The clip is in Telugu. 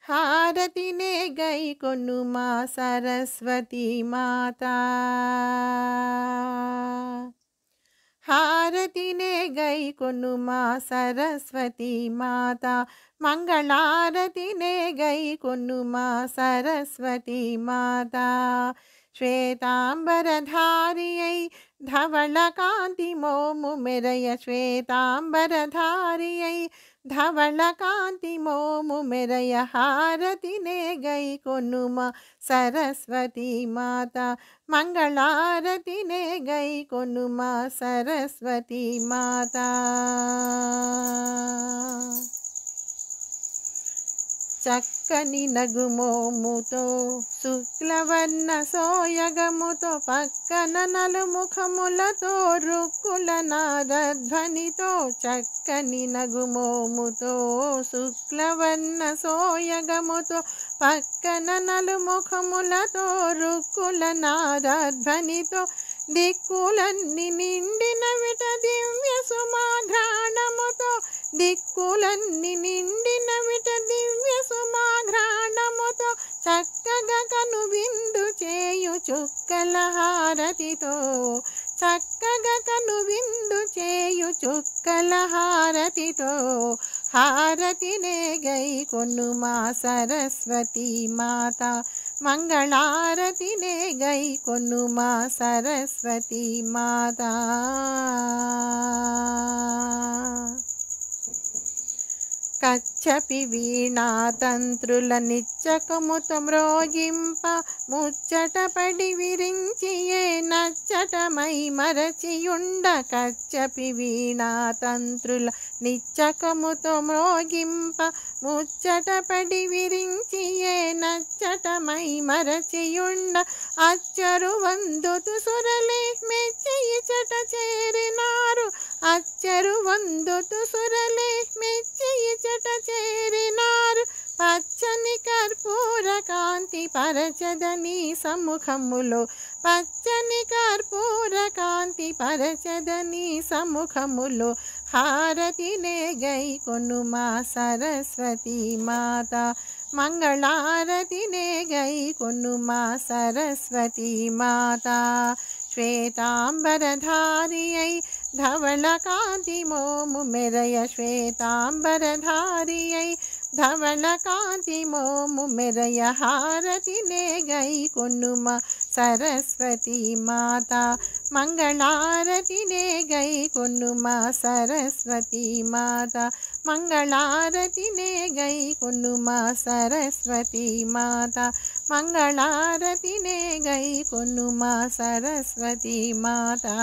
హారతినే గైకొనుమా సరస్వతీ మాతా హారతినే గైకొనుమా సరస్వతీ మాతా మంగళారతినే గైకొనుమా సరస్వతీ మాతా శ్వేతాంబరధారియై ధవళ కాంతి మోము మెరయ శ్వేతాంబరధారియై ధవళ కాంతి మోము మెరయ హారతినే గైకొనుమా సరస్వతీ మాతా మంగళారతినే గైకొనుమా సరస్వతీ మాతా చక్కని నగుమోముతో శుక్లవర్ణ సోయగముతో పక్కన నలుముఖములతో రుక్కుల నాదధ్వనితో చక్కని నగుమోముతో శుక్లవర్ణ సోయగముతో పక్కన నలుముఖములతో రుక్కుల నాదధ్వనితో దిక్కులన్నీ నిండిన విట దివ్య సుమాఘ్రాణముతో దిక్కులన్నీ నిండిన విట దివ్య సుమాఘ్రాణముతో చక్కగా కను విందు చేయు చుక్కల హారతితో చక్కగా కను విందు చేయు చుక్కల హారతితో హారతినే గైకొనుమా సరస్వతీ మాతా మంగళారతినే గైకొనుమా సరస్వతీ మాతా కచ్చపి వీణాతంత్రుల నిచ్చకముతో మ్రోగింప ముచ్చటపడి విరించియే నచ్చటమై మరచియుండ కచ్చపి వీణాతంత్రుల నిచ్చకముతో మ్రోగింప ముచ్చటపడి విరించియే నచ్చటమై మరచియుండ అచ్చరు వందుతు సురలే మెచ్చియి చట చేరినారు అచ్చరు వందుతు సురలే మెచ్చియి చట చేరినారు పచ్చని కర్పూర కాంతి పరచదని సముఖములో పచ్చని కర్పూర కాంతి పరచదని సముఖములో హారతినే గైకొనుమా సరస్వతీ మాతా మంగళారతినే గైకొనుమా సరస్వతీ మాతా శ్వేతాంబరధారియై ధవళ కాంతి మోము మెరయ శ్వేతాంబరధారియై ధవళ కాంతి మోము మెరయ హారతినే గైకొనుమా సరస్వతీ మాతా మంగళారతినే గైకొనుమా సరస్వతీ మాతా మంగళారతినే గైకొనుమా సరస్వతీ మాతా మంగళారతినే గైకొనుమా సరస్వతీ మాతా